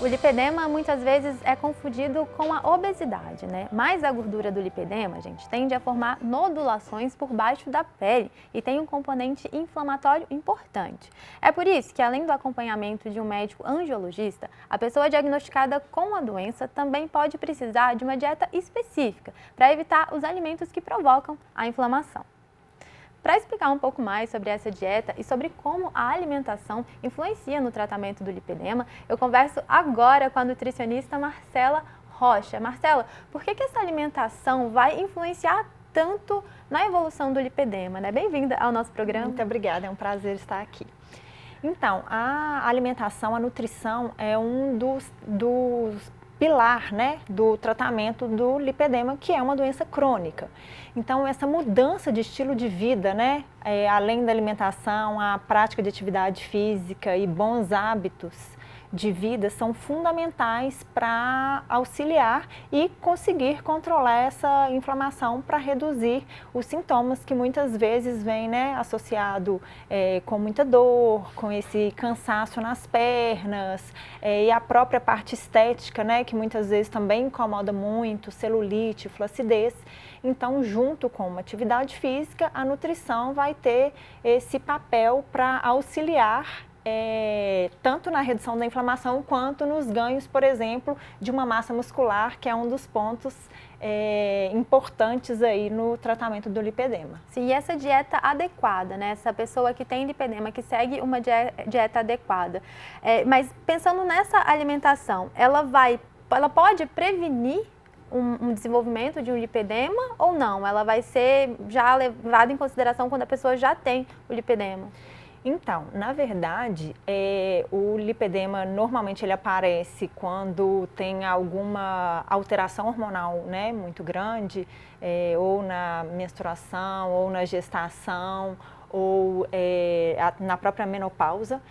O lipedema muitas vezes é confundido com a obesidade, né? Mas a gordura do lipedema, gente, tende a formar nodulações por baixo da pele e tem um componente inflamatório importante. É por isso que, além do acompanhamento de um médico angiologista, a pessoa diagnosticada com a doença também pode precisar de uma dieta específica para evitar os alimentos que provocam a inflamação. Para explicar um pouco mais sobre essa dieta e sobre como a alimentação influencia no tratamento do lipedema, eu converso agora com a nutricionista Marcela Rocha. Marcela, por que essa alimentação vai influenciar tanto na evolução do lipedema, né? Bem-vinda ao nosso programa. Muito obrigada, é um prazer estar aqui. Então, a alimentação, a nutrição é um dos pilar, né, do tratamento do lipedema, que é uma doença crônica. Então, essa mudança de estilo de vida, né, além da alimentação, a prática de atividade física e bons hábitos de vida são fundamentais para auxiliar e conseguir controlar essa inflamação para reduzir os sintomas que muitas vezes vêm, né, associado com muita dor, com esse cansaço nas pernas e a própria parte estética, né, que muitas vezes também incomoda muito, celulite, flacidez. Então, junto com uma atividade física, a nutrição vai ter esse papel para auxiliar tanto na redução da inflamação quanto nos ganhos, por exemplo, de uma massa muscular, que é um dos pontos importantes aí no tratamento do lipedema. Sim, e essa dieta adequada, né? Essa pessoa que tem lipedema, que segue uma dieta adequada. Mas pensando nessa alimentação, ela pode prevenir um desenvolvimento de um lipedema ou não? Ela vai ser já levada em consideração quando a pessoa já tem o lipedema? Então, na verdade, o lipedema normalmente ele aparece quando tem alguma alteração hormonal, né, muito grande, ou na menstruação, ou na gestação, ou na própria menopausa.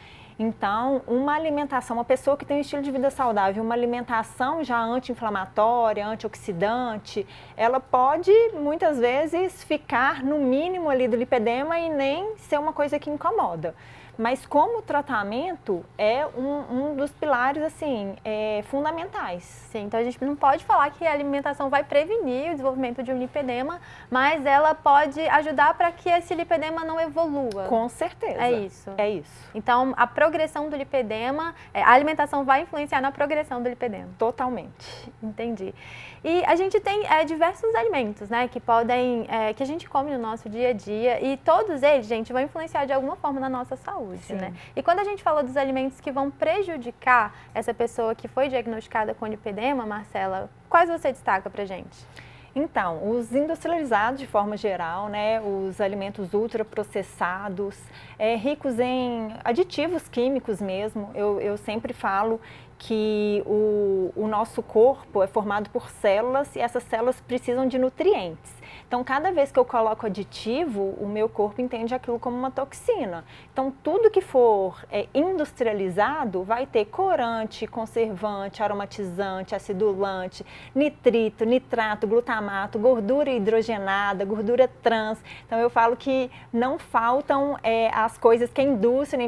Então, uma alimentação, uma pessoa que tem um estilo de vida saudável, uma alimentação já anti-inflamatória, antioxidante, ela pode muitas vezes ficar no mínimo ali do lipedema e nem ser uma coisa que incomoda. Mas como tratamento é um dos pilares assim, fundamentais. Sim, então a gente não pode falar que a alimentação vai prevenir o desenvolvimento de um lipedema, mas ela pode ajudar para que esse lipedema não evolua. Com certeza. É isso. É isso. Então a progressão do lipedema, a alimentação vai influenciar na progressão do lipedema. Totalmente. Entendi. E a gente tem diversos alimentos, né, que que a gente come no nosso dia a dia e todos eles, gente, vão influenciar de alguma forma na nossa saúde, né? E quando a gente fala dos alimentos que vão prejudicar essa pessoa que foi diagnosticada com lipedema, Marcela, quais você destaca pra gente? Então, os industrializados de forma geral, né, os alimentos ultraprocessados, ricos em aditivos químicos mesmo, eu sempre falo que o nosso corpo é formado por células e essas células precisam de nutrientes. Então, cada vez que eu coloco aditivo, o meu corpo entende aquilo como uma toxina. Então, tudo que for industrializado vai ter corante, conservante, aromatizante, acidulante, nitrito, nitrato, glutamato, gordura hidrogenada, gordura trans. Então, eu falo que não faltam as coisas que a indústria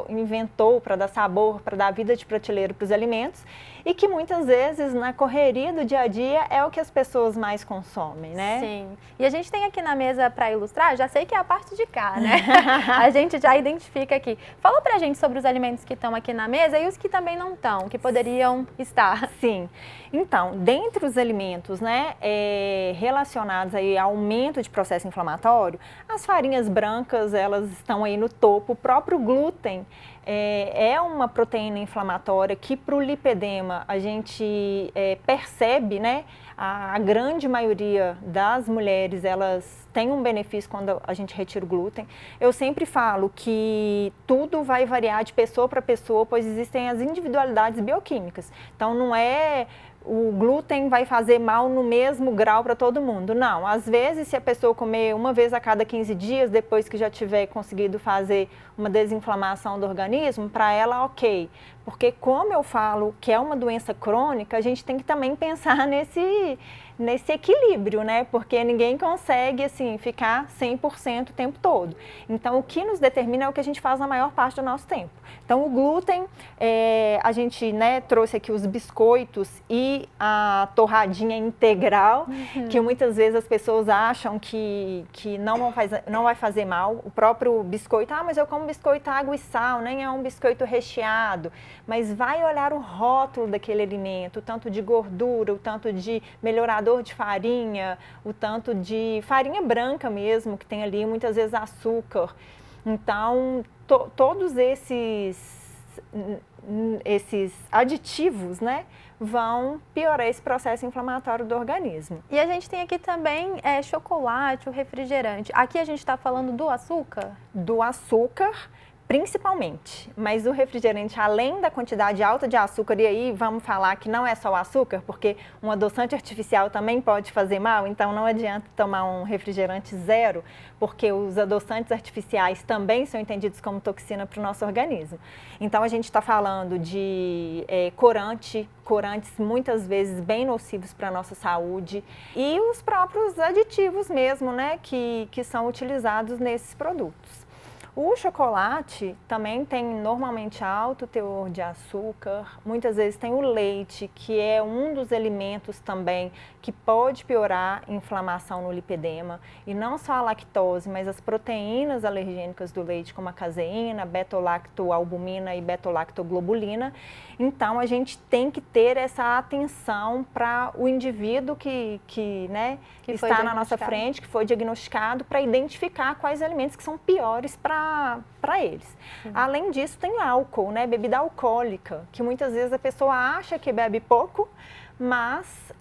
inventou para dar sabor, para dar vida de prateleira para os alimentos e que muitas vezes na correria do dia a dia é o que as pessoas mais consomem, né? Sim. E a gente tem aqui na mesa para ilustrar, já sei que é a parte de cá, né? A gente já identifica aqui. Fala pra gente sobre os alimentos que estão aqui na mesa e os que também não estão, que poderiam estar. Sim. Então, dentre os alimentos, né, relacionados aí ao aumento de processo inflamatório, as farinhas brancas, elas estão aí no topo. O próprio glúten é uma proteína inflamatória que para o lipedema a gente percebe, né? A grande maioria das mulheres, elas têm um benefício quando a gente retira o glúten. Eu sempre falo que tudo vai variar de pessoa para pessoa, pois existem as individualidades bioquímicas. Então, não é o glúten vai fazer mal no mesmo grau para todo mundo. Não, às vezes se a pessoa comer uma vez a cada 15 dias, depois que já tiver conseguido fazer uma desinflamação do organismo, para ela ok. Porque como eu falo que é uma doença crônica, a gente tem que também pensar nesse equilíbrio, né? Porque ninguém consegue, assim, ficar 100% o tempo todo. Então, o que nos determina é o que a gente faz na maior parte do nosso tempo. Então, o glúten, a gente, né, trouxe aqui os biscoitos e a torradinha integral, que muitas vezes as pessoas acham que não vai fazer mal. O próprio biscoito, mas eu como biscoito água e sal, nem é um biscoito recheado. Mas vai olhar o rótulo daquele alimento, o tanto de gordura, o tanto de melhorador de farinha, o tanto de farinha branca mesmo, que tem ali muitas vezes açúcar. Então, todos esses aditivos, né, vão piorar esse processo inflamatório do organismo. E a gente tem aqui também chocolate, o refrigerante. Aqui a gente está falando do açúcar? Do açúcar, principalmente, mas o refrigerante, além da quantidade alta de açúcar, e aí vamos falar que não é só o açúcar, porque um adoçante artificial também pode fazer mal, então não adianta tomar um refrigerante zero, porque os adoçantes artificiais também são entendidos como toxina para o nosso organismo. Então a gente está falando de corantes muitas vezes bem nocivos para a nossa saúde, e os próprios aditivos mesmo, né, que são utilizados nesses produtos. O chocolate também tem normalmente alto teor de açúcar, muitas vezes tem o leite, que é um dos alimentos também que pode piorar a inflamação no lipedema, e não só a lactose, mas as proteínas alergênicas do leite, como a caseína, betolactoalbumina e betolactoglobulina. Então, a gente tem que ter essa atenção para o indivíduo que está na nossa frente, que foi diagnosticado, para identificar quais alimentos que são piores para eles. Sim. Além disso, tem álcool, né? Bebida alcoólica, que muitas vezes a pessoa acha que bebe pouco, mas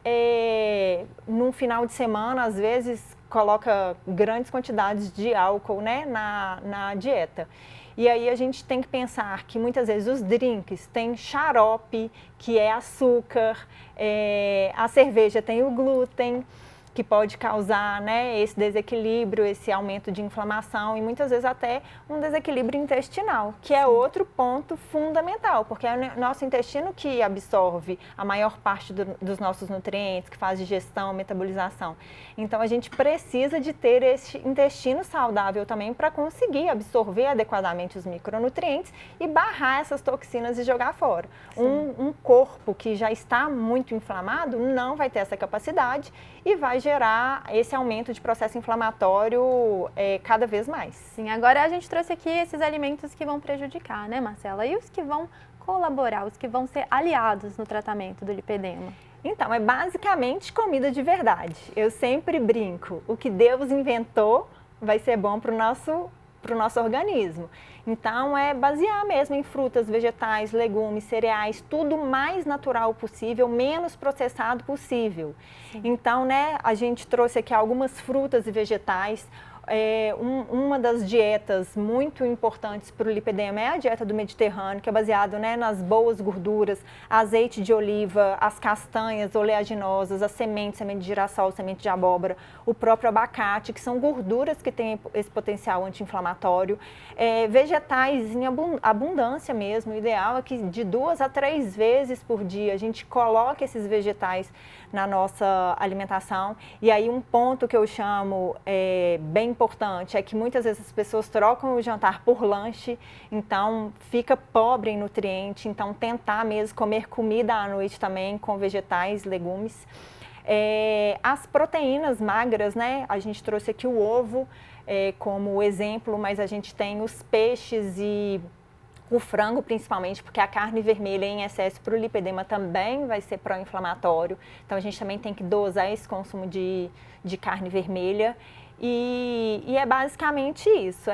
num final de semana, às vezes, coloca grandes quantidades de álcool, né, na dieta. E aí a gente tem que pensar que muitas vezes os drinks têm xarope, que é açúcar, a cerveja tem o glúten, que pode causar, né, esse desequilíbrio, esse aumento de inflamação e muitas vezes até um desequilíbrio intestinal, que é outro ponto fundamental, porque é o nosso intestino que absorve a maior parte dos nossos nutrientes, que faz digestão, metabolização. Então a gente precisa de ter esse intestino saudável também para conseguir absorver adequadamente os micronutrientes e barrar essas toxinas e jogar fora. Um corpo que já está muito inflamado não vai ter essa capacidade e vai gerar esse aumento de processo inflamatório cada vez mais. Sim, agora a gente trouxe aqui esses alimentos que vão prejudicar, né, Marcela? E os que vão colaborar, os que vão ser aliados no tratamento do lipedema? Então, é basicamente comida de verdade. Eu sempre brinco, o que Deus inventou vai ser bom para o nosso organismo. Então, é basear mesmo em frutas, vegetais, legumes, cereais, tudo mais natural possível, menos processado possível. Sim. Então, né, a gente trouxe aqui algumas frutas e vegetais. Uma das dietas muito importantes para o lipedema é a dieta do Mediterrâneo, que é baseado, né, nas boas gorduras, azeite de oliva, as castanhas oleaginosas, as sementes, semente de girassol, semente de abóbora, o próprio abacate, que são gorduras que têm esse potencial anti-inflamatório. Vegetais em abundância mesmo, o ideal é que de 2 a 3 vezes por dia a gente coloque esses vegetais na nossa alimentação. E aí um ponto que eu chamo bem importante é que muitas vezes as pessoas trocam o jantar por lanche, então fica pobre em nutriente, então tentar mesmo comer comida à noite também com vegetais, legumes. As proteínas magras, né? A gente trouxe aqui o ovo como exemplo, mas a gente tem os peixes e o frango principalmente, porque a carne vermelha em excesso para o lipedema também vai ser pró-inflamatório. Então a gente também tem que dosar esse consumo de carne vermelha. E é basicamente isso,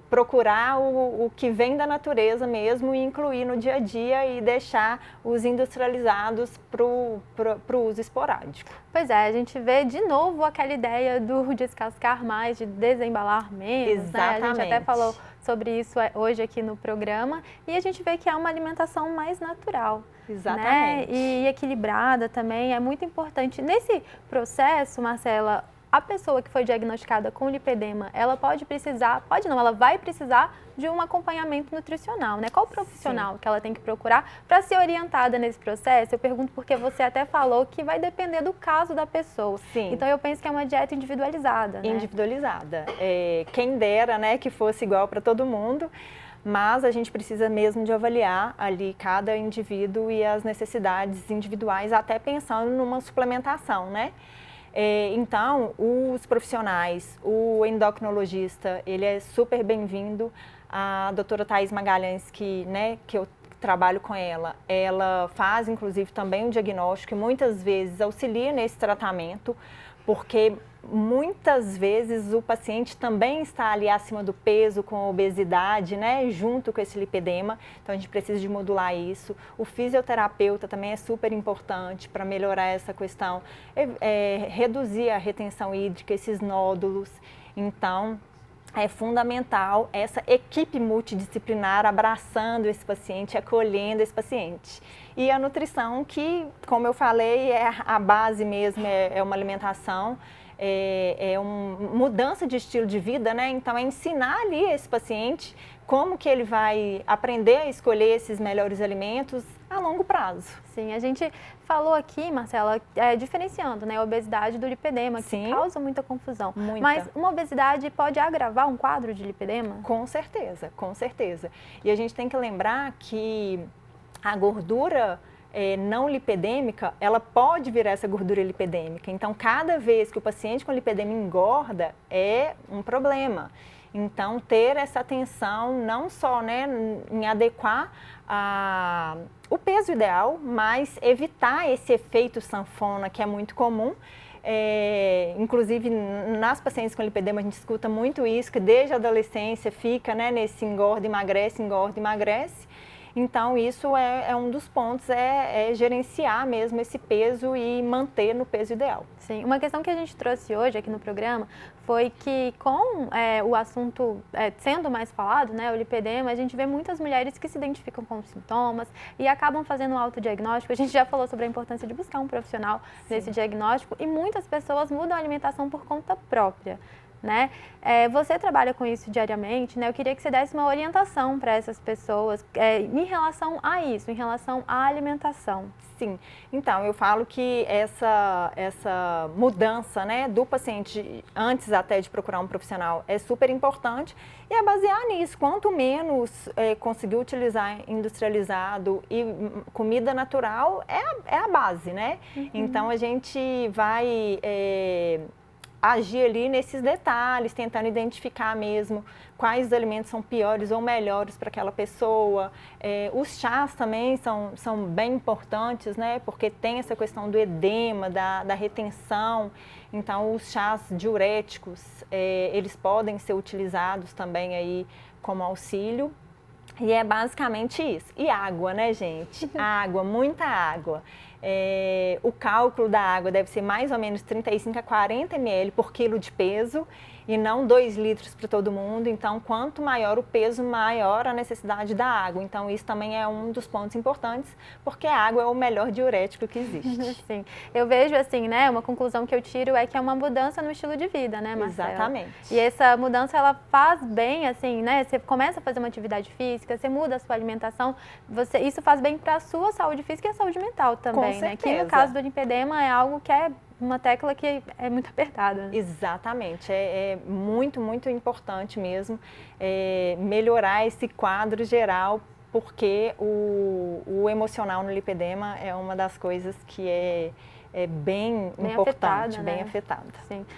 procurar o que vem da natureza mesmo e incluir no dia a dia e deixar os industrializados para o uso esporádico. Pois é, a gente vê de novo aquela ideia do descascar mais, de desembalar menos. Exatamente. Né? A gente até falou sobre isso hoje aqui no programa e a gente vê que é uma alimentação mais natural. Exatamente. Né? E equilibrada também, é muito importante. Nesse processo, Marcela, a pessoa que foi diagnosticada com lipedema, ela ela vai precisar de um acompanhamento nutricional, né? Qual profissional Sim. que ela tem que procurar para ser orientada nesse processo? Eu pergunto porque você até falou que vai depender do caso da pessoa. Sim. Então eu penso que é uma dieta individualizada, né? Individualizada. Quem dera, né, que fosse igual para todo mundo, mas a gente precisa mesmo de avaliar ali cada indivíduo e as necessidades individuais, até pensando numa suplementação, né? Então, os profissionais, o endocrinologista, ele é super bem-vindo. A doutora Thaís Magalhães, que eu trabalho com ela faz, inclusive, também um diagnóstico e muitas vezes auxilia nesse tratamento, porque muitas vezes o paciente também está ali acima do peso, com obesidade, né, junto com esse lipedema, então a gente precisa de modular isso. O fisioterapeuta também é super importante para melhorar essa questão, reduzir a retenção hídrica, esses nódulos. Então, é fundamental essa equipe multidisciplinar abraçando esse paciente, acolhendo esse paciente. E a nutrição, que, como eu falei, é a base mesmo, é uma alimentação, uma mudança de estilo de vida, né? Então, é ensinar ali esse paciente como que ele vai aprender a escolher esses melhores alimentos a longo prazo. Sim, a gente falou aqui, Marcela, diferenciando, né, a obesidade do lipedema, que Sim, causa muita confusão. muita. Mas uma obesidade pode agravar um quadro de lipedema? Com certeza, com certeza. E a gente tem que lembrar que a gordura não lipedêmica, ela pode virar essa gordura lipedêmica. Então, cada vez que o paciente com lipedema engorda, é um problema. Então, ter essa atenção não só, né, em adequar o peso ideal, mas evitar esse efeito sanfona, que é muito comum. Inclusive, nas pacientes com lipedema, a gente escuta muito isso, que desde a adolescência fica, né, nesse engorda, emagrece. Então, isso é um dos pontos, gerenciar mesmo esse peso e manter no peso ideal. Sim, uma questão que a gente trouxe hoje aqui no programa foi que com o assunto sendo mais falado, né, o lipedema, a gente vê muitas mulheres que se identificam com os sintomas e acabam fazendo um autodiagnóstico. A gente já falou sobre a importância de buscar um profissional nesse diagnóstico e muitas pessoas mudam a alimentação por conta própria. Né? Você trabalha com isso diariamente, né? Eu queria que você desse uma orientação para essas pessoas em relação a isso, em relação à alimentação. Sim, então eu falo que essa mudança, né, do paciente antes até de procurar um profissional é super importante e é basear nisso. Quanto menos conseguir utilizar industrializado e comida natural é a base, né? Uhum. Então a gente vai agir ali nesses detalhes, tentando identificar mesmo quais alimentos são piores ou melhores para aquela pessoa. Os chás também são bem importantes, né? Porque tem essa questão do edema, da retenção. Então, os chás diuréticos, eles podem ser utilizados também aí como auxílio. E é basicamente isso. E água, né, gente? Água, muita água. O cálculo da água deve ser mais ou menos 35 a 40 ml por quilo de peso e não 2 litros para todo mundo. Então, quanto maior o peso, maior a necessidade da água. Então, isso também é um dos pontos importantes, porque a água é o melhor diurético que existe. Sim. Eu vejo assim, né, uma conclusão que eu tiro é que é uma mudança no estilo de vida, né, Marcela? Exatamente. E essa mudança, ela faz bem, assim, né, você começa a fazer uma atividade física, você muda a sua alimentação, isso faz bem para a sua saúde física e a saúde mental também, né? Que no caso do lipedema é algo que é uma tecla que é muito apertada. Exatamente, é muito, muito importante mesmo melhorar esse quadro geral, porque o emocional no lipedema é uma das coisas que é bem importante, afetada, bem né? afetada. Sim.